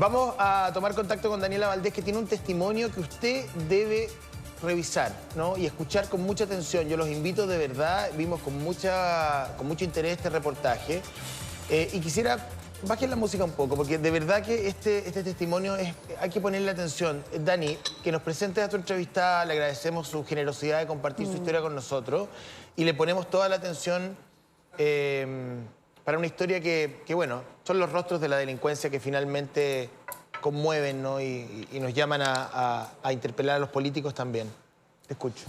Vamos a tomar contacto con Daniela Valdés, que tiene un testimonio que usted debe revisar, ¿no? Y escuchar con mucha atención. Yo los invito de verdad, vimos con mucho interés este reportaje. Y quisiera, bajen la música un poco, porque de verdad que este testimonio hay que ponerle atención. Dani, que nos presente a tu entrevistada, le agradecemos su generosidad de compartir su historia con nosotros y le ponemos toda la atención para una historia que, bueno, son los rostros de la delincuencia que finalmente conmueven, ¿no? y nos llaman a interpelar a los políticos también. Te escucho.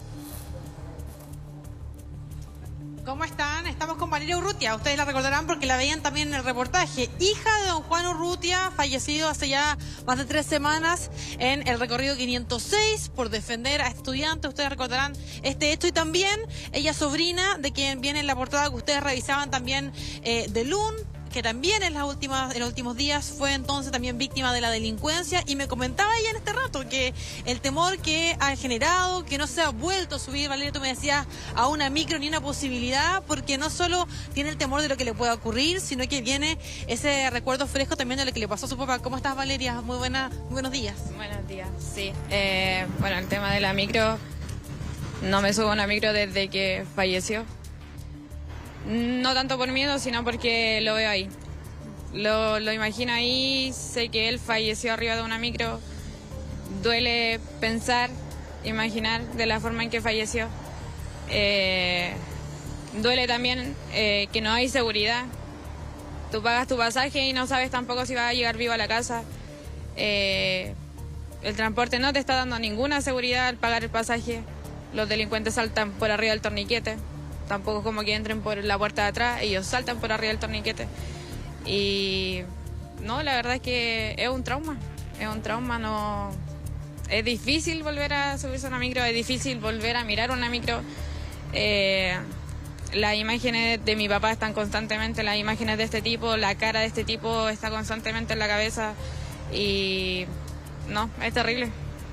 ¿Cómo están? Estamos con Valeria Urrutia. Ustedes la recordarán porque la veían también en el reportaje. Hija de don Juan Urrutia, fallecido hace ya más de 3 semanas en el recorrido 506 por defender a estudiantes. Ustedes recordarán este hecho. Y también ella sobrina de quien viene en la portada que ustedes revisaban también, de Lun, que también en los últimos días fue entonces también víctima de la delincuencia, y me comentaba ella en este rato que el temor que ha generado, que no se ha vuelto a subir, Valeria, tú me decías, a una micro ni una posibilidad, porque no solo tiene el temor de lo que le pueda ocurrir, sino que viene ese recuerdo fresco también de lo que le pasó a su papá. ¿Cómo estás, Valeria? Muy buenos días. Buenos días, sí. Bueno, el tema de la micro, no me subo a una micro desde que falleció. No tanto por miedo, sino porque lo veo ahí. Lo imagino ahí, sé que él falleció arriba de una micro. Duele pensar, imaginar de la forma en que falleció. Duele también que no hay seguridad. Tú pagas tu pasaje y no sabes tampoco si vas a llegar vivo a la casa. El transporte no te está dando ninguna seguridad al pagar el pasaje. Los delincuentes saltan por arriba del torniquete. Tampoco como que entren por la puerta de atrás, ellos saltan por arriba del torniquete. Y no, la verdad es que es un trauma, no. Es difícil volver a subirse a una micro, es difícil volver a mirar una micro. Las imágenes de mi papá están constantemente, las imágenes de este tipo, la cara de este tipo está constantemente en la cabeza y no, es terrible.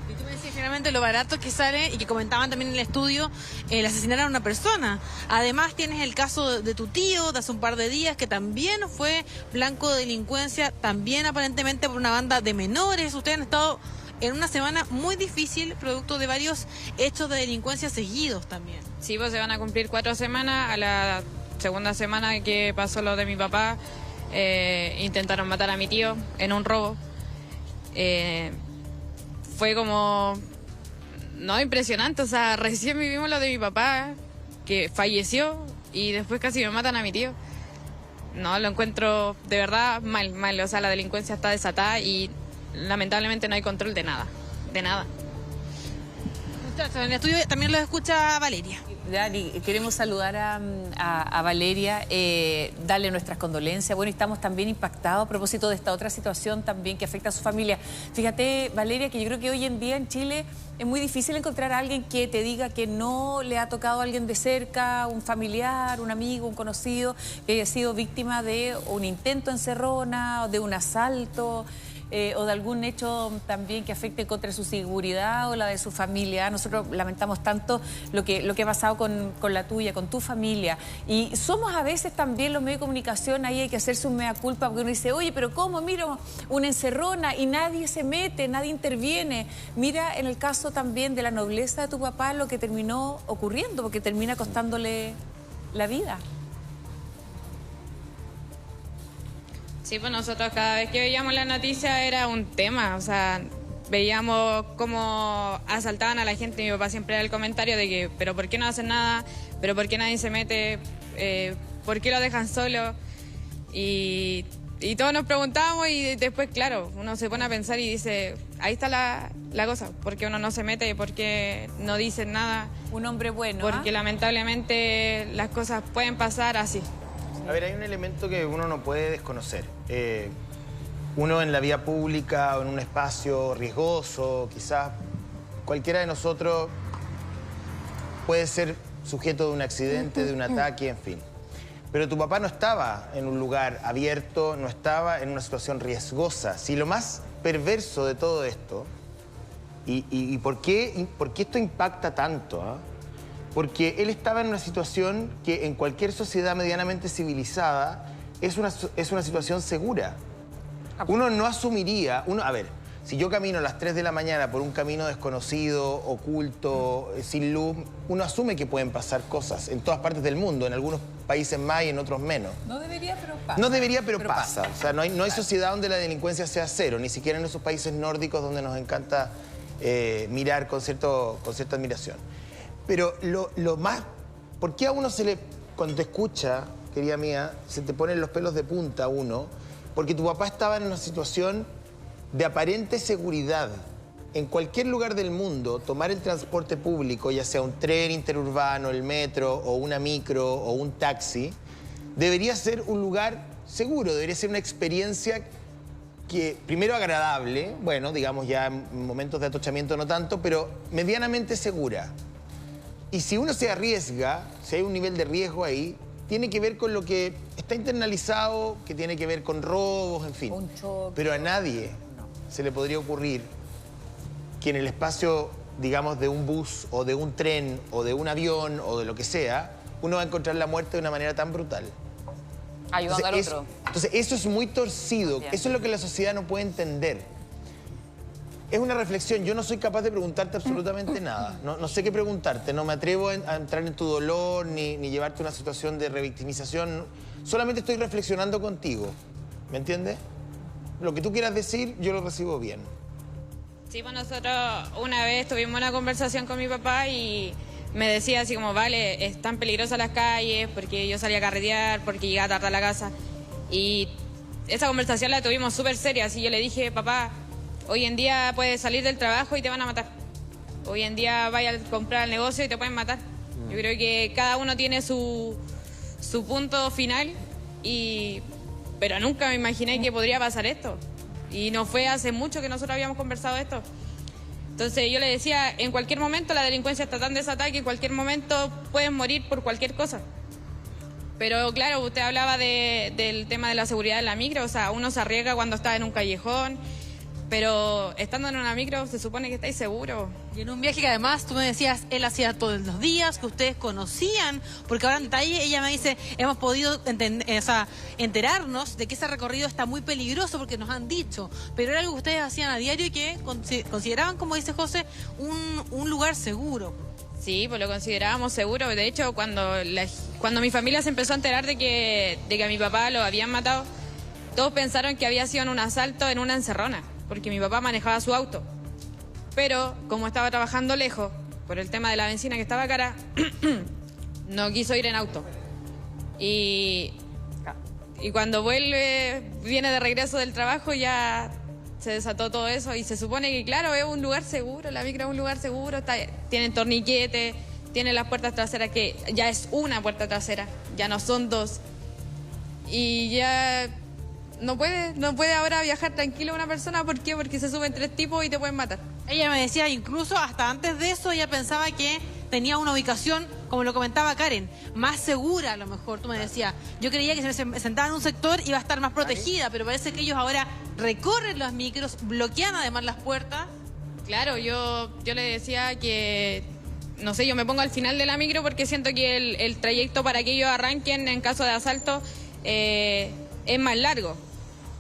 Y tú me decías generalmente lo barato que sale, y que comentaban también en el estudio, el asesinar a una persona. Además tienes el caso de tu tío de hace un par de días, que también fue blanco de delincuencia, también aparentemente por una banda de menores. Ustedes han estado en una semana muy difícil, producto de varios hechos de delincuencia seguidos también. Sí, pues se van a cumplir 4 semanas. A la segunda semana que pasó lo de mi papá, intentaron matar a mi tío en un robo. Fue como, no, impresionante, o sea, recién vivimos lo de mi papá, que falleció, y después casi me matan a mi tío. No, lo encuentro de verdad mal, o sea, la delincuencia está desatada y lamentablemente no hay control de nada, Muchachos, en el estudio también lo escucha Valeria. Dani, queremos saludar a Valeria, darle nuestras condolencias. Bueno, y estamos también impactados a propósito de esta otra situación también que afecta a su familia. Fíjate, Valeria, que yo creo que hoy en día en Chile es muy difícil encontrar a alguien que te diga que no le ha tocado a alguien de cerca, un familiar, un amigo, un conocido, que haya sido víctima de un intento encerrona, o de un asalto, o de algún hecho también que afecte contra su seguridad o la de su familia. Nosotros lamentamos tanto lo que ha pasado con la tuya, con tu familia. Y somos a veces también los medios de comunicación, ahí hay que hacerse un mea culpa, porque uno dice, oye, pero ¿cómo? Mira, una encerrona, y nadie se mete, nadie interviene. Mira en el caso también de la nobleza de tu papá lo que terminó ocurriendo, porque termina costándole la vida. Sí, pues nosotros cada vez que veíamos la noticia era un tema, o sea, veíamos cómo asaltaban a la gente. Mi papá siempre era el comentario de que, pero ¿por qué no hacen nada? ¿Pero por qué nadie se mete? ¿Por qué lo dejan solo? Y todos nos preguntábamos, y después, claro, uno se pone a pensar y dice, ahí está la cosa, ¿por qué uno no se mete? ¿Por qué no dicen nada? Un hombre bueno, Porque lamentablemente las cosas pueden pasar así. A ver, hay un elemento que uno no puede desconocer. Uno en la vía pública o en un espacio riesgoso, quizás cualquiera de nosotros puede ser sujeto de un accidente, de un ataque, en fin. Pero tu papá no estaba en un lugar abierto, no estaba en una situación riesgosa. Si lo más perverso de todo esto, y por qué esto impacta tanto, ¿eh? Porque él estaba en una situación que en cualquier sociedad medianamente civilizada es una situación segura. Uno no asumiría, a ver, si yo camino a las 3 de la mañana por un camino desconocido, oculto, sin luz, uno asume que pueden pasar cosas en todas partes del mundo, en algunos países más y en otros menos. No debería, pero pasa. No debería, pero pasa. O sea, no hay sociedad donde la delincuencia sea cero, ni siquiera en esos países nórdicos donde nos encanta mirar con cierta admiración. Pero lo más... ¿Por qué a uno cuando te escucha, querida mía, se te ponen los pelos de punta a uno? Porque tu papá estaba en una situación de aparente seguridad. En cualquier lugar del mundo, tomar el transporte público, ya sea un tren interurbano, el metro, o una micro, o un taxi, debería ser un lugar seguro, debería ser una experiencia que, primero, agradable, bueno, digamos ya en momentos de atochamiento no tanto, pero medianamente segura. Y si uno se arriesga, si hay un nivel de riesgo ahí, tiene que ver con lo que está internalizado, que tiene que ver con robos, en fin. Un choque. Pero a nadie se le podría ocurrir que en el espacio, digamos, de un bus o de un tren o de un avión o de lo que sea, uno va a encontrar la muerte de una manera tan brutal. Ayudando al otro. Entonces, eso es muy torcido. Bien. Eso es lo que la sociedad no puede entender. Es una reflexión. Yo no soy capaz de preguntarte absolutamente nada. No sé qué preguntarte. No me atrevo a entrar en tu dolor ni llevarte a una situación de revictimización. Solamente estoy reflexionando contigo. ¿Me entiendes? Lo que tú quieras decir, yo lo recibo bien. Sí, pues nosotros una vez tuvimos una conversación con mi papá y me decía así como, vale, están peligrosas las calles porque yo salía a carretear, porque llegaba tarde a la casa. Y esa conversación la tuvimos súper seria, así yo le dije, papá, hoy en día puedes salir del trabajo y te van a matar. Hoy en día vayas a comprar al negocio y te pueden matar. Yo creo que cada uno tiene su punto final, pero nunca me imaginé que podría pasar esto. Y no fue hace mucho que nosotros habíamos conversado esto. Entonces yo le decía, en cualquier momento la delincuencia está tan desatada que en cualquier momento pueden morir por cualquier cosa. Pero claro, usted hablaba del tema de la seguridad de la micro, o sea, uno se arriesga cuando está en un callejón, pero estando en una micro se supone que estáis seguros. Y en un viaje que además tú me decías, él hacía todos los días, que ustedes conocían, porque ahora en detalle ella me dice, hemos podido enterarnos de que ese recorrido está muy peligroso porque nos han dicho, pero era algo que ustedes hacían a diario y que consideraban, como dice José, un lugar seguro. Sí, pues lo considerábamos seguro. De hecho, cuando mi familia se empezó a enterar de que a mi papá lo habían matado, todos pensaron que había sido en un asalto en una encerrona, porque mi papá manejaba su auto. Pero como estaba trabajando lejos, por el tema de la benzina que estaba cara, no quiso ir en auto. Y cuando viene de regreso del trabajo, ya se desató todo eso. Y se supone que, claro, es un lugar seguro, la micro es un lugar seguro, tienen torniquete, tienen las puertas traseras, que ya es una puerta trasera, ya no son dos. Y ya no puede ahora viajar tranquilo una persona. ¿Por qué? Porque se suben 3 tipos y te pueden matar. Ella me decía, incluso hasta antes de eso, ella pensaba que tenía una ubicación, como lo comentaba Karen, más segura a lo mejor. Tú me decías, yo creía que si me sentaba en un sector iba a estar más protegida, pero parece que ellos ahora recorren las micros, bloquean además las puertas. Claro, yo le decía que, no sé, yo me pongo al final de la micro porque siento que el trayecto para que ellos arranquen en caso de asalto es más largo.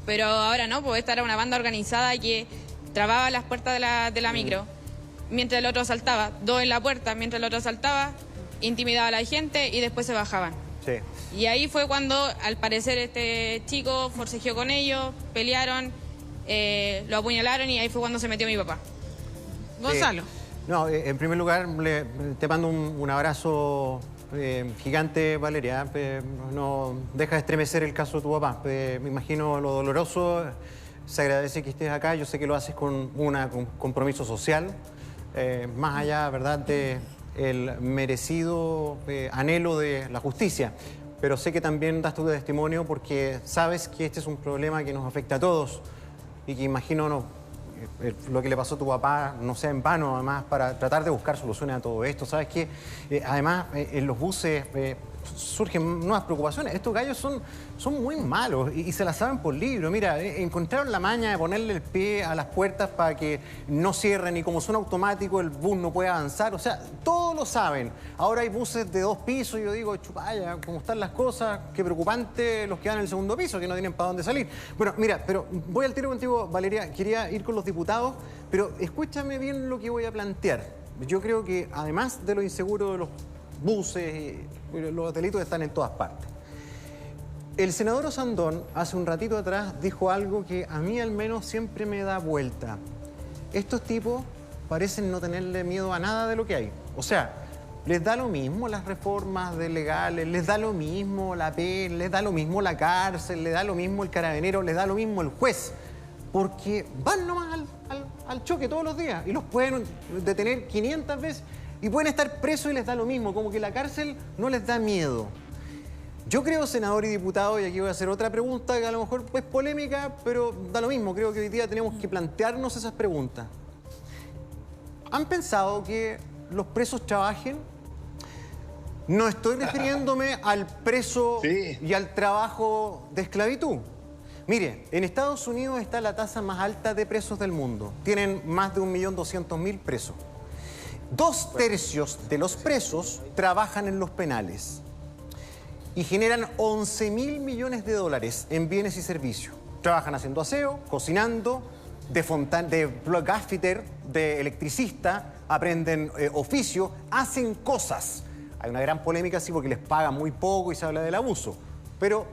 Pero ahora no, pues esta era una banda organizada que trababa las puertas de la micro mientras el otro saltaba, 2 en la puerta, mientras el otro saltaba, intimidaba a la gente y después se bajaban. Sí. Y ahí fue cuando, al parecer, este chico forcejeó con ellos, pelearon, lo apuñalaron y ahí fue cuando se metió mi papá. Gonzalo. No, en primer lugar, te mando un abrazo gigante, Valeria. No deja de estremecer el caso de tu papá. Me imagino lo doloroso. Se agradece que estés acá. Yo sé que lo haces con un compromiso social, más allá, ¿verdad?, de el merecido anhelo de la justicia. Pero sé que también das tu testimonio porque sabes que este es un problema que nos afecta a todos y que imagino lo que le pasó a tu papá no sea en vano, además, para tratar de buscar soluciones a todo esto. Sabes que además en los buses surgen nuevas preocupaciones. Estos gallos son muy malos y se la saben por libro. Mira, encontraron la maña de ponerle el pie a las puertas para que no cierren y como son automáticos el bus no puede avanzar. O sea, todos lo saben. Ahora hay buses de 2 pisos y yo digo, chupaya, ¿cómo están las cosas? Qué preocupante los que van en el segundo piso, que no tienen para dónde salir. Bueno, mira, pero voy al tiro contigo, Valeria. Quería ir con los diputados, pero escúchame bien lo que voy a plantear. Yo creo que además de lo inseguro de los buses, los delitos están en todas partes. El senador Osandón, hace un ratito atrás, dijo algo que a mí al menos siempre me da vuelta. Estos tipos parecen no tenerle miedo a nada de lo que hay. O sea, les da lo mismo las reformas legales, les da lo mismo la pena, les da lo mismo la cárcel, les da lo mismo el carabinero, les da lo mismo el juez. Porque van nomás al choque todos los días y los pueden detener 500 veces y pueden estar presos y les da lo mismo, como que la cárcel no les da miedo. Yo creo, senador y diputado, y aquí voy a hacer otra pregunta que a lo mejor es polémica, pero da lo mismo. Creo que hoy día tenemos que plantearnos esas preguntas. ¿Han pensado que los presos trabajen? No estoy refiriéndome al preso y al trabajo de esclavitud. Mire, en Estados Unidos está la tasa más alta de presos del mundo. Tienen más de 1.200.000 presos. 2/3 de los presos trabajan en los penales y generan 11.000 millones de dólares en bienes y servicios. Trabajan haciendo aseo, cocinando, de gaffiter, de electricista, aprenden oficio, hacen cosas. Hay una gran polémica, sí, porque les pagan muy poco y se habla del abuso. Pero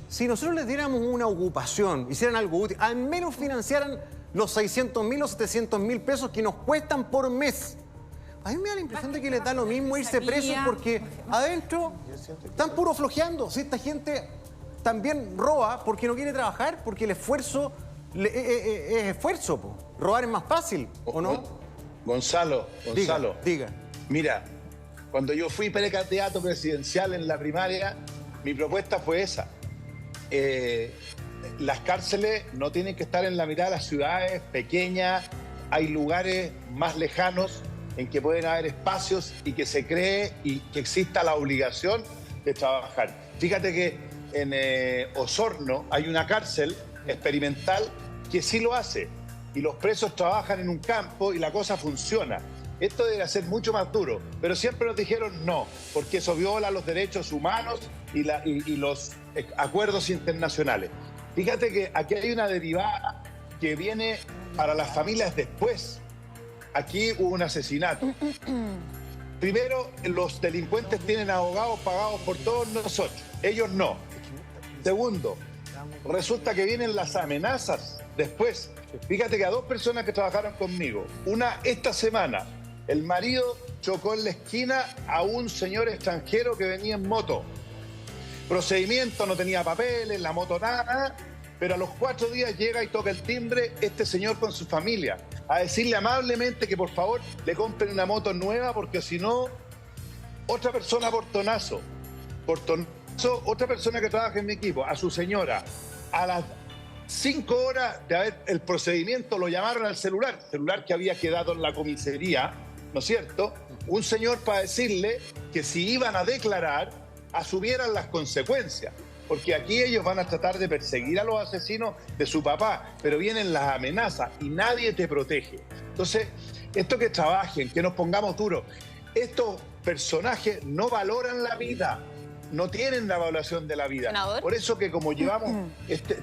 si nosotros les diéramos una ocupación, hicieran algo útil, al menos financiaran los 600.000 o 700.000 pesos que nos cuestan por mes. A mí me da la impresión de que les da lo mismo irse presos porque adentro están puro flojeando. Si esta gente también roba porque no quiere trabajar, porque el esfuerzo es esfuerzo. Po. Robar es más fácil, ¿o no? Gonzalo. Diga. Mira, cuando yo fui precandidato presidencial en la primaria, mi propuesta fue esa. Las cárceles no tienen que estar en la mitad de las ciudades pequeñas, hay lugares más lejanos en que pueden haber espacios y que se cree y que exista la obligación de trabajar. Fíjate que en Osorno hay una cárcel experimental que sí lo hace y los presos trabajan en un campo y la cosa funciona. Esto debería ser mucho más duro, pero siempre nos dijeron no, porque eso viola los derechos humanos y los acuerdos internacionales. Fíjate que aquí hay una derivada que viene para las familias después. Aquí hubo un asesinato. Primero, los delincuentes tienen abogados pagados por todos nosotros. Ellos no. Segundo, resulta que vienen las amenazas después. Fíjate que a 2 personas que trabajaron conmigo, una esta semana, el marido chocó en la esquina a un señor extranjero que venía en moto. Procedimiento, no tenía papeles, la moto nada, pero a los 4 días llega y toca el timbre este señor con su familia a decirle amablemente que por favor le compren una moto nueva porque si no, otra persona portonazo, otra persona que trabaja en mi equipo, a su señora, a las 5 horas de haber el procedimiento lo llamaron al celular que había quedado en la comisaría, ¿no es cierto? Un señor para decirle que si iban a declarar, asumieran las consecuencias. Porque aquí ellos van a tratar de perseguir a los asesinos de su papá, pero vienen las amenazas y nadie te protege. Entonces, esto que trabajen, que nos pongamos duros, estos personajes no valoran la vida, no tienen la evaluación de la vida. ¿Senador? Por eso que como llevamos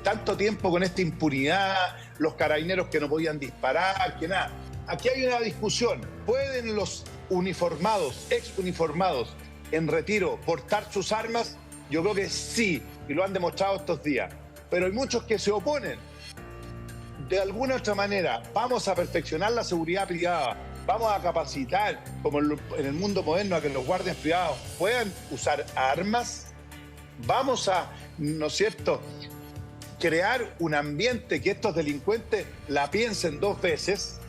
tanto tiempo con esta impunidad, los carabineros que no podían disparar, que nada. Aquí hay una discusión. ¿Pueden los uniformados, ex-uniformados en retiro portar sus armas? Yo creo que sí, y lo han demostrado estos días. Pero hay muchos que se oponen. De alguna otra manera, vamos a perfeccionar la seguridad privada, vamos a capacitar, como en el mundo moderno, a que los guardias privados puedan usar armas. Vamos a, ¿no es cierto?, crear un ambiente que estos delincuentes la piensen 2 veces,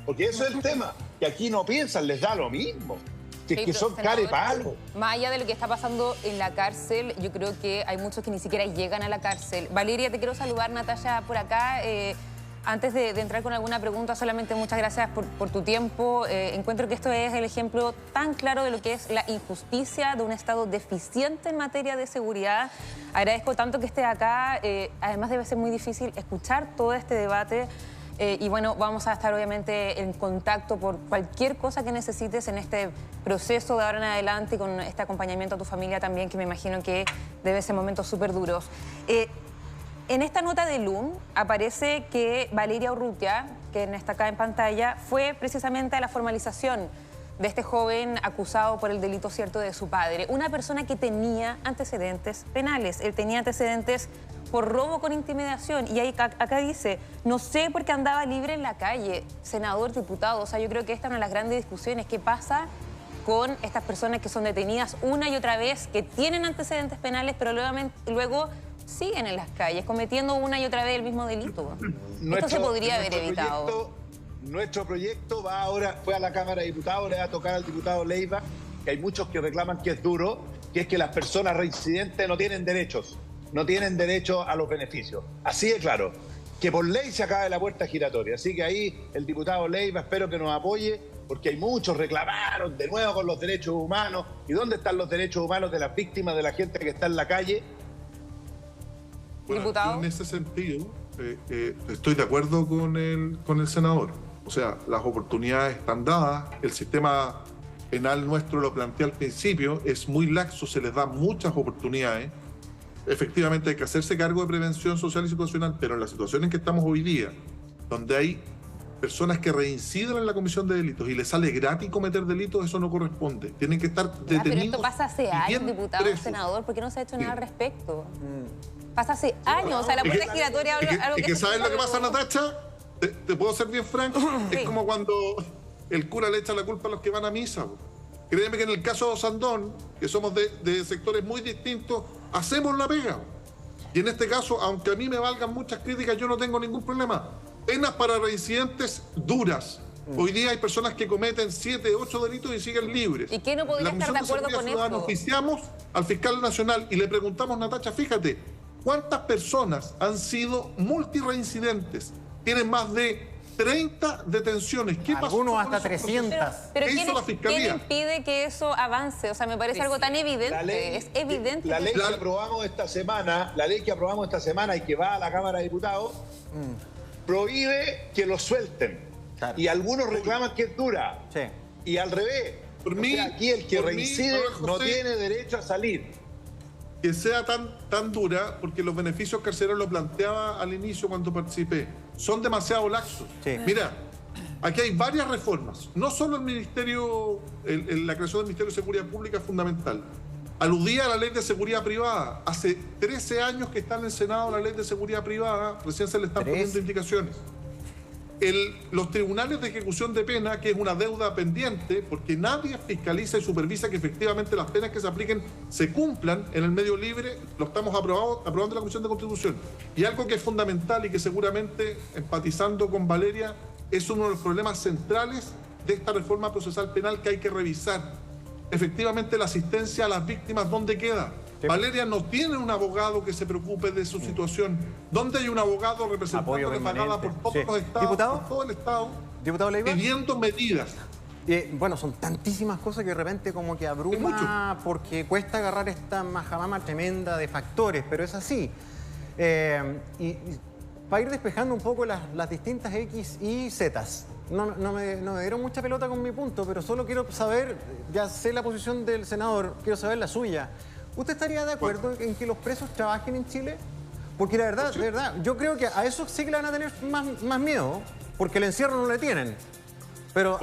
porque eso es el tema, que aquí no piensan, les da lo mismo. Que son carepalo. Más allá de lo que está pasando en la cárcel, yo creo que hay muchos que ni siquiera llegan a la cárcel. Valeria, te quiero saludar, Natalia, por acá. Antes de entrar con alguna pregunta, solamente muchas gracias por tu tiempo. Encuentro que esto es el ejemplo tan claro de lo que es la injusticia de un Estado deficiente en materia de seguridad. Agradezco tanto que estés acá. Además debe ser muy difícil escuchar todo este debate. Y bueno, vamos a estar obviamente en contacto por cualquier cosa que necesites en este proceso de ahora en adelante y con este acompañamiento a tu familia también, que me imagino que debe ser momentos súper duros. En esta nota de LUM aparece que Valeria Urrutia, que está acá en pantalla, fue precisamente a la formalización de este joven acusado por el delito cierto de su padre. Una persona que tenía antecedentes penales. Él tenía antecedentes por robo con intimidación. Y ahí, acá dice, no sé por qué andaba libre en la calle, senador, diputado. O sea, yo creo que esta es una de las grandes discusiones. ¿Qué pasa con estas personas que son detenidas una y otra vez, que tienen antecedentes penales, pero luego siguen en las calles, cometiendo una y otra vez el mismo delito? Esto se podría haber evitado. Nuestro proyecto fue a la Cámara de Diputados, le va a tocar al diputado Leiva, que hay muchos que reclaman que es duro, que es que las personas reincidentes no tienen derechos, no tienen derecho a los beneficios. Así de claro, que por ley se acabe la puerta giratoria. Así que ahí el diputado Leiva espero que nos apoye, porque hay muchos reclamaron de nuevo con los derechos humanos. ¿Y dónde están los derechos humanos de las víctimas, de la gente que está en la calle? Bueno, Diputado. en ese sentido, estoy de acuerdo con el senador. O sea, las oportunidades están dadas, el sistema penal nuestro, lo planteé al principio, es muy laxo, se les da muchas oportunidades. Efectivamente hay que hacerse cargo de prevención social y situacional, pero en la situación en que estamos hoy día, donde hay personas que reinciden en la comisión de delitos y les sale gratis cometer delitos, eso no corresponde. Tienen que estar detenidos. Pero esto pasa hace años, diputado, presos. Senador, ¿por qué no se ha hecho nada al respecto? Pasa hace años, o sea, la puerta giratoria... Es que ¿sabes lo que pasa, Natacha? ¿Te puedo ser bien franco? Sí. Es como cuando el cura le echa la culpa a los que van a misa. Créeme que en el caso de Osandón, que somos de sectores muy distintos, hacemos la pega. Y en este caso, aunque a mí me valgan muchas críticas, yo no tengo ningún problema. Penas para reincidentes duras. Hoy día hay personas que cometen 7, 8 delitos y siguen libres. ¿Y qué no podría estar de acuerdo con eso? Oficiamos al fiscal nacional y le preguntamos, Natacha, fíjate, ¿cuántas personas han sido multireincidentes? Tienen más de 30 detenciones. ¿Qué pasó? Algunos hasta 300. Pero ¿Qué hizo la Fiscalía? ¿quién impide que eso avance? O sea, me parece algo tan evidente. Es evidente. La ley que aprobamos esta semana, y que va a la Cámara de Diputados, prohíbe que lo suelten. Claro. Y algunos reclaman que es dura. Sí. Y al revés. Por O mí- sea, aquí el que por mí, reincide José, no tiene derecho a salir. Que sea tan dura, porque los beneficios carcelarios lo planteaba al inicio cuando participé, son demasiado laxos. Sí. Mira, aquí hay varias reformas, no solo el ministerio, la creación del Ministerio de Seguridad Pública es fundamental. Aludía a la ley de seguridad privada. Hace 13 años que está en el Senado la ley de seguridad privada, recién se le están poniendo indicaciones. Los tribunales de ejecución de pena, que es una deuda pendiente, porque nadie fiscaliza y supervisa que efectivamente las penas que se apliquen se cumplan en el medio libre, lo estamos aprobando en la Comisión de Constitución. Y algo que es fundamental y que seguramente, empatizando con Valeria, es uno de los problemas centrales de esta reforma procesal penal que hay que revisar. Efectivamente, la asistencia a las víctimas, ¿dónde queda? Sí. Valeria no tiene un abogado que se preocupe de su situación. ¿Dónde hay un abogado representante Apoyo pagada por permanente. todos Sí. los estados, ¿Diputado? por todo el estado, Diputado Leiva. pidiendo medidas? Bueno, son tantísimas cosas que de repente como que abruma porque cuesta agarrar esta majamama tremenda de factores, pero es así. Y para ir despejando un poco las distintas X y Zetas. No me dieron mucha pelota con mi punto, pero solo quiero saber, ya sé la posición del senador, quiero saber la suya. ¿Usted estaría de acuerdo en que los presos trabajen en Chile? Porque la verdad, de verdad, yo creo que a eso sí que le van a tener más miedo, porque el encierro no le tienen. Pero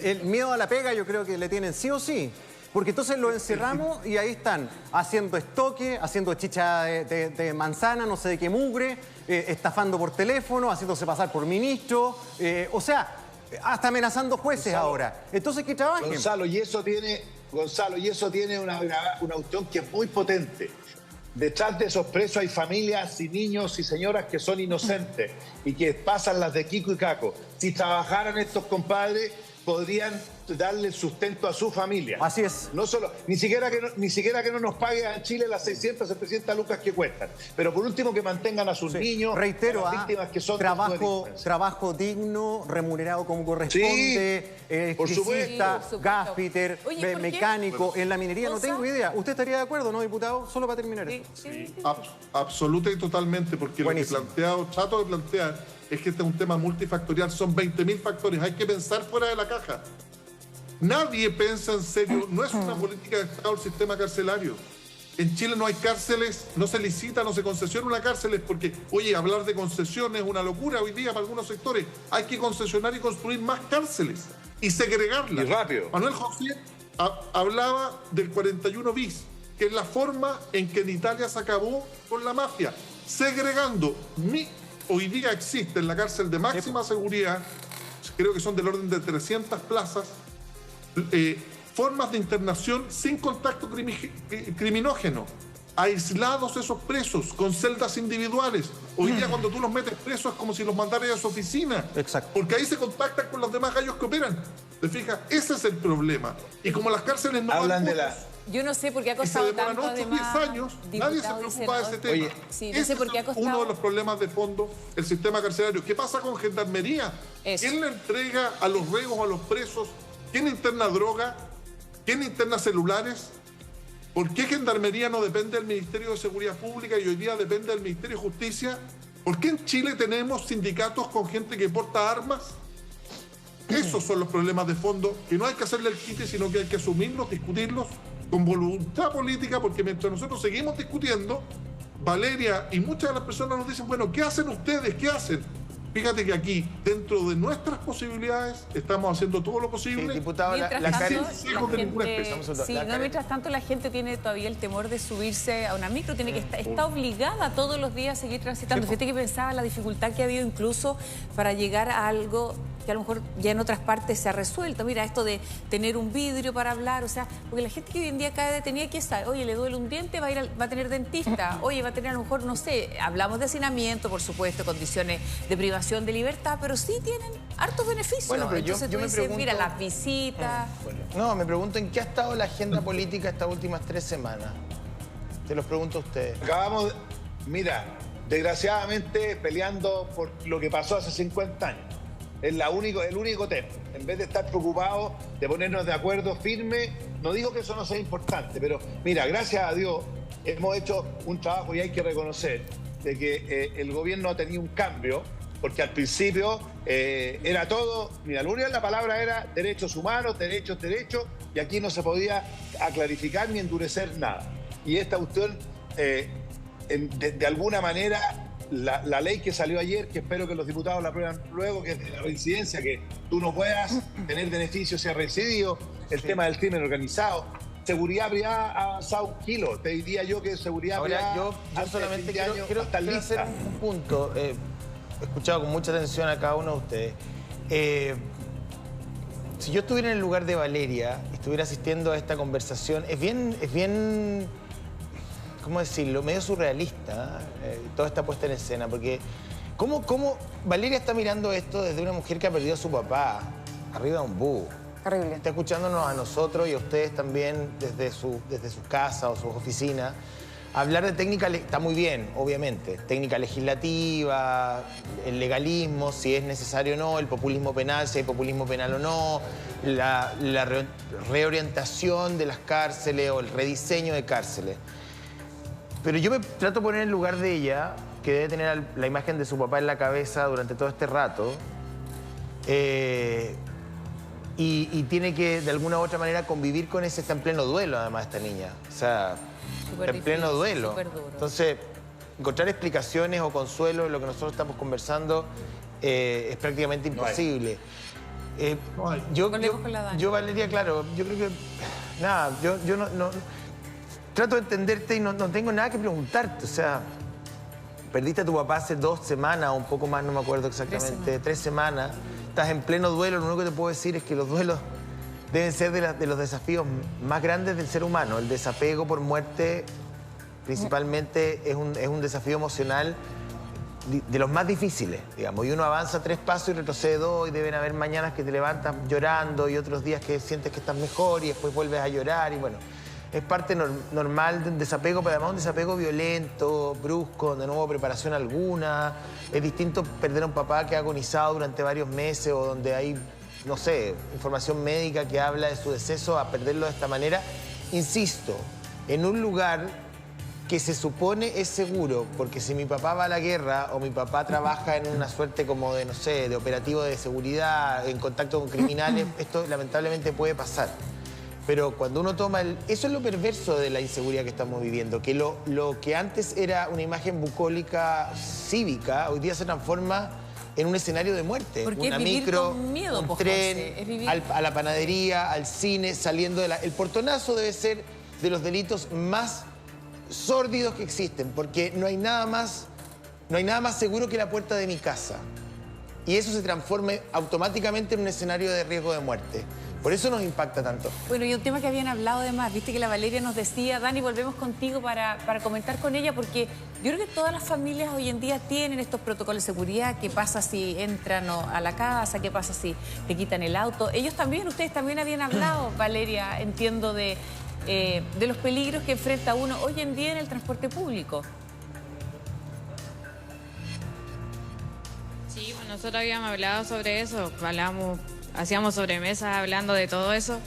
el miedo a la pega yo creo que le tienen sí o sí. Porque entonces lo encerramos y ahí están haciendo estoque, haciendo chicha de manzana, no sé de qué mugre, estafando por teléfono, haciéndose pasar por ministro, o sea, hasta amenazando jueces ahora. Entonces que trabajen. Gonzalo, y eso tiene una cuestión que es muy potente. Detrás de esos presos hay familias y niños y señoras que son inocentes y que pasan las de Kiko y Caco. Si trabajaran estos compadres, podrían darle sustento a su familia. Así es. No solo, ni siquiera que no nos pague en Chile las 600, 700 lucas que cuestan, pero por último que mantengan a sus niños, reitero, a las víctimas que son trabajo digno, remunerado como corresponde, electricista, gasfitter, mecánico, en la minería, no tengo idea. ¿Usted estaría de acuerdo, no, diputado? Solo para terminar esto. Absoluta y totalmente, porque Buenísimo. Lo que trato de plantear es que este es un tema multifactorial, son 20.000 factores, hay que pensar fuera de la caja. Nadie piensa en serio, no es una política de Estado el sistema carcelario. En Chile no hay cárceles, no se licita, no se concesiona una cárcel, porque, oye, hablar de concesiones es una locura hoy día para algunos sectores. Hay que concesionar y construir más cárceles y segregarlas. Y rápido. Manuel José hablaba del 41 bis, que es la forma en que en Italia se acabó con la mafia, segregando. Hoy día existe en la cárcel de máxima seguridad, creo que son del orden de 300 plazas, formas de internación sin contacto criminógeno, aislados esos presos, con celdas individuales. Hoy día cuando tú los metes presos es como si los mandaras a su oficina. Exacto. Porque ahí se contactan con los demás gallos que operan. ¿Te fijas? Ese es el problema. Y como las cárceles no hablan van de la... muchos, Yo no sé por qué ha y se costado demoran tanto, 8 o 10 además, años, nadie se preocupa de ese tema. Oye, sí, no sé por qué ha costado. Uno de los problemas de fondo, el sistema carcelario. ¿Qué pasa con Gendarmería? Eso. ¿Quién le entrega a los reos, a los presos? ¿Quién interna droga? ¿Quién interna celulares? ¿Por qué Gendarmería no depende del Ministerio de Seguridad Pública y hoy día depende del Ministerio de Justicia? ¿Por qué en Chile tenemos sindicatos con gente que porta armas? Esos son los problemas de fondo, que no hay que hacerle el quite, sino que hay que asumirlos, discutirlos con voluntad política, porque mientras nosotros seguimos discutiendo, Valeria y muchas de las personas nos dicen, bueno, ¿qué hacen ustedes? ¿Qué hacen? Fíjate que aquí, dentro de nuestras posibilidades, estamos haciendo todo lo posible. Sí, diputado, Mientras la tanto, Karen... mientras tanto la gente tiene todavía el temor de subirse a una micro, tiene que está obligada todos los días a seguir transitando. Fíjate que pensaba la dificultad que ha habido incluso para llegar a algo que a lo mejor ya en otras partes se ha resuelto. Mira, esto de tener un vidrio para hablar, o sea, porque la gente que hoy en día cae detenida, ¿qué sabe? Oye, le duele un diente, va a tener dentista, oye, va a tener a lo mejor, no sé, hablamos de hacinamiento, por supuesto, condiciones de privación de libertad, pero sí tienen hartos beneficios. Bueno, pero entonces yo tú me dices, pregunto... mira, las visitas... No, me pregunto en qué ha estado la agenda política estas últimas 3 semanas. Te los pregunto a ustedes. Acabamos, mira, desgraciadamente peleando por lo que pasó hace 50 años. Es el único tema. En vez de estar preocupados de ponernos de acuerdo firme, no digo que eso no sea importante, pero mira, gracias a Dios hemos hecho un trabajo y hay que reconocer de que el gobierno ha tenido un cambio, porque al principio era todo, mira, la única palabra era derechos humanos, derechos, y aquí no se podía clarificar ni endurecer nada. Y esta cuestión, de alguna manera, la ley que salió ayer, que espero que los diputados la aprueben luego, que es de la reincidencia, que tú no puedas tener beneficios si has reincidido, el tema del crimen organizado. Seguridad privada ha avanzado 1 kilo. Te diría yo que seguridad privada... Yo solamente quiero hacer un punto. He escuchado con mucha atención a cada uno de ustedes. Si yo estuviera en el lugar de Valeria y estuviera asistiendo a esta conversación, es bien, ¿cómo decirlo? Medio surrealista, toda esta puesta en escena, porque ¿cómo Valeria está mirando esto desde una mujer que ha perdido a su papá arriba de un bus? Terrible. Está escuchándonos a nosotros y a ustedes también desde sus casas o sus oficinas. Hablar de técnica está muy bien, obviamente. Técnica legislativa, el legalismo, si es necesario o no, el populismo penal, si hay populismo penal o no, la reorientación de las cárceles o el rediseño de cárceles. Pero yo me trato de poner en el lugar de ella, que debe tener la imagen de su papá en la cabeza durante todo este rato, y tiene que, de alguna u otra manera, convivir con ese... Está en pleno duelo, además, esta niña. O sea, está en pleno duelo. Entonces, encontrar explicaciones o consuelo en lo que nosotros estamos conversando es prácticamente imposible. Yo, Valeria, claro, yo creo que... Nada, yo no trato de entenderte y no tengo nada que preguntarte. O sea, perdiste a tu papá hace 2 semanas o un poco más, no me acuerdo exactamente, 3 semanas. Estás en pleno duelo, lo único que te puedo decir es que los duelos deben ser de los desafíos más grandes del ser humano. El desapego por muerte, principalmente, es un desafío emocional de los más difíciles, digamos. Y uno avanza 3 pasos y retrocede 2, y deben haber mañanas que te levantas llorando y otros días que sientes que estás mejor y después vuelves a llorar y bueno. Es parte normal del desapego, pero además un desapego violento, brusco, de nuevo preparación alguna. Es distinto perder a un papá que ha agonizado durante varios meses o donde hay, no sé, información médica que habla de su deceso, a perderlo de esta manera. Insisto, en un lugar que se supone es seguro, porque si mi papá va a la guerra o mi papá trabaja en una suerte como de, no sé, de operativo de seguridad, en contacto con criminales, esto lamentablemente puede pasar. Pero cuando uno toma eso es lo perverso de la inseguridad que estamos viviendo, que lo que antes era una imagen bucólica cívica, hoy día se transforma en un escenario de muerte. Porque una es vivir micro, con miedo, un pues, tren, José, es vivir... a la panadería, al cine, saliendo de El portonazo debe ser de los delitos más sórdidos que existen, porque no hay nada más seguro que la puerta de mi casa. Y eso se transforma automáticamente en un escenario de riesgo de muerte. Por eso nos impacta tanto. Bueno, y un tema que habían hablado además, viste que la Valeria nos decía, Dani, volvemos contigo para comentar con ella, porque yo creo que todas las familias hoy en día tienen estos protocolos de seguridad. ¿Qué pasa si entran a la casa? ¿Qué pasa si te quitan el auto? Ustedes también habían hablado, Valeria, entiendo, de los peligros que enfrenta uno hoy en día en el transporte público. Sí, bueno, nosotros habíamos hablado sobre eso, hacíamos sobremesas hablando de todo eso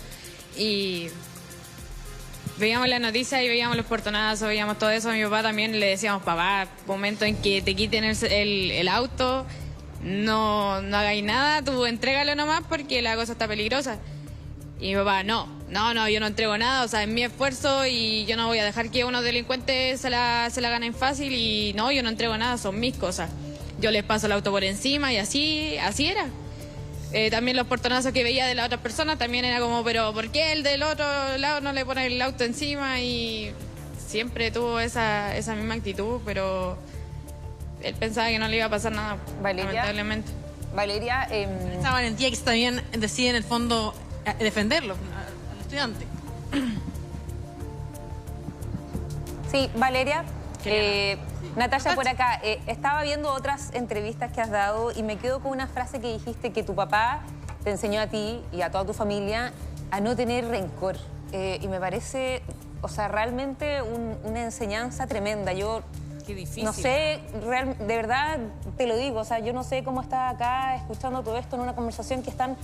y veíamos la noticia y veíamos los portonazos, veíamos todo eso. A mi papá también le decíamos, papá, momento en que te quiten el auto, no hagáis nada, tú entrégalo nomás porque la cosa está peligrosa. Y mi papá, no, yo no entrego nada, o sea, es mi esfuerzo y yo no voy a dejar que unos delincuentes se la ganen fácil y no, yo no entrego nada, son mis cosas. Yo les paso el auto por encima y así era. También los portonazos que veía de la otra persona también era como, pero ¿por qué el del otro lado no le pone el auto encima? Y siempre tuvo esa misma actitud, pero él pensaba que no le iba a pasar nada, Valeria, lamentablemente. Valeria, Esa valentía que también decide en el fondo defenderlo al estudiante. sí, Valeria, Natalia por acá, estaba viendo otras entrevistas que has dado y me quedo con una frase que dijiste, que tu papá te enseñó a ti y a toda tu familia a no tener rencor. Y me parece, o sea, realmente una enseñanza tremenda. Yo Qué difícil. no sé, de verdad te lo digo, o sea, yo no sé cómo estás acá escuchando todo esto en una conversación que está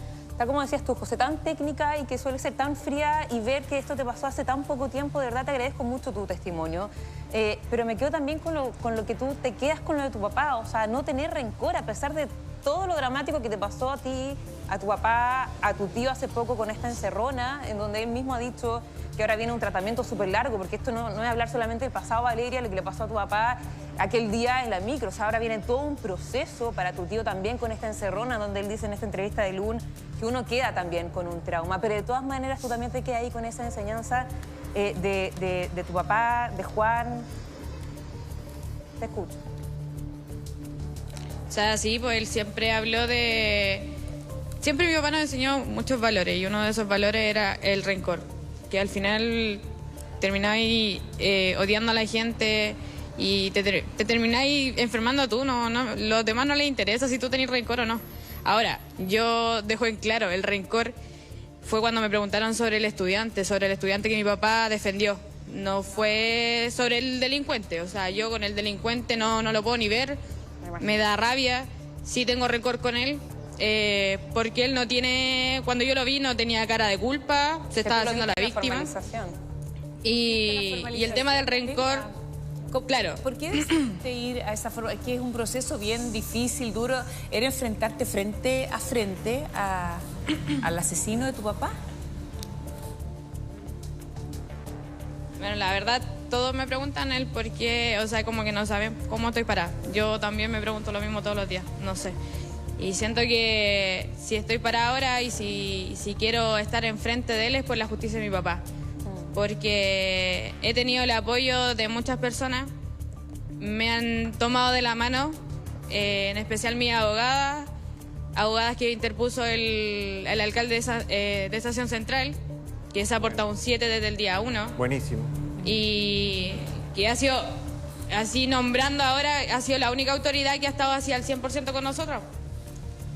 como decías tú, José, tan técnica y que suele ser tan fría, y ver que esto te pasó hace tan poco tiempo, de verdad te agradezco mucho tu testimonio. Pero me quedo también con lo que tú te quedas con lo de tu papá, o sea, no tener rencor a pesar de todo lo dramático que te pasó a ti, a tu papá, a tu tío hace poco con esta encerrona, en donde él mismo ha dicho que ahora viene un tratamiento súper largo, porque esto no es hablar solamente del pasado, Valeria, lo que le pasó a tu papá aquel día en la micro, o sea, ahora viene todo un proceso para tu tío también con esta encerrona, donde él dice en esta entrevista de Lun que uno queda también con un trauma, pero de todas maneras tú también te quedas ahí con esa enseñanza de tu papá, de Juan. Te escucho. O sea, sí, pues él siempre habló de... Siempre mi papá nos enseñó muchos valores y uno de esos valores era el rencor, que al final termináis odiando a la gente y te termináis enfermando tú, los demás no les interesa si tú tenés rencor o no. Ahora, yo dejo en claro, el rencor fue cuando me preguntaron sobre el estudiante que mi papá defendió. No fue sobre el delincuente, o sea, yo con el delincuente no lo puedo ni ver, me da rabia, sí tengo rencor con él, porque él no tiene, cuando yo lo vi no tenía cara de culpa, se estaba haciendo la víctima. Y el tema del rencor, claro. ¿Por qué decidiste ir a esa forma? Que es un proceso bien difícil, duro, era enfrentarte frente a frente al asesino de tu papá. Bueno, la verdad, todos me preguntan el por qué, o sea, como que no saben cómo estoy parada. Yo también me pregunto lo mismo todos los días, no sé. Y siento que si estoy parada ahora y si quiero estar enfrente de él es por la justicia de mi papá. Porque he tenido el apoyo de muchas personas, me han tomado de la mano, en especial mi abogadas que interpuso el alcalde de Estación Central, que se ha aportado un 7 desde el día 1. Buenísimo. Y que ha sido así nombrando ahora, ha sido la única autoridad que ha estado así al 100% con nosotros.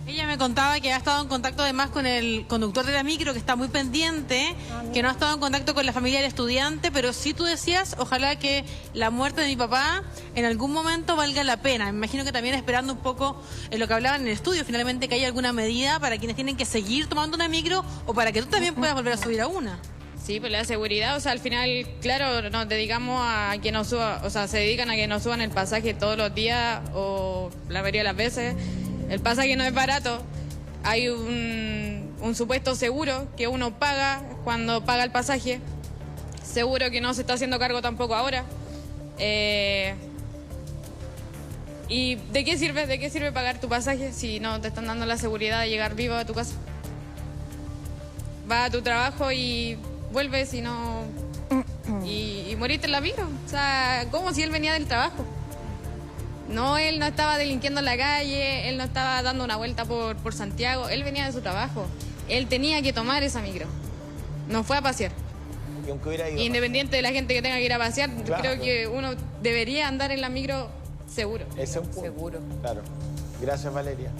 Ella me contaba que ha estado en contacto además con el conductor de la micro, que está muy pendiente, que no ha estado en contacto con la familia del estudiante, pero sí tú decías, ojalá que la muerte de mi papá en algún momento valga la pena. Me imagino que también esperando un poco en lo que hablaban en el estudio, finalmente que haya alguna medida para quienes tienen que seguir tomando una micro o para que tú también puedas volver a subir a una. Sí, pues la seguridad, o sea, al final, claro, nos dedicamos a que nos suba, o sea, se dedican a que nos suban el pasaje todos los días o la mayoría de las veces. El pasaje no es barato, hay un supuesto seguro que uno paga cuando paga el pasaje, seguro que no se está haciendo cargo tampoco ahora. ¿Y de qué sirve pagar tu pasaje si no te están dando la seguridad de llegar vivo a tu casa? Vas a tu trabajo y vuelves y no... y moriste en la micro, o sea, como si él venía del trabajo. No, él no estaba delinquiendo en la calle, él no estaba dando una vuelta por Santiago, él venía de su trabajo. Él tenía que tomar esa micro, no fue a pasear. Y aunque hubiera ido Independiente de la gente que tenga que ir a pasear, Claro. creo que uno debería andar en la micro seguro. Ese es un punto. Seguro. Claro. Gracias, Valeria.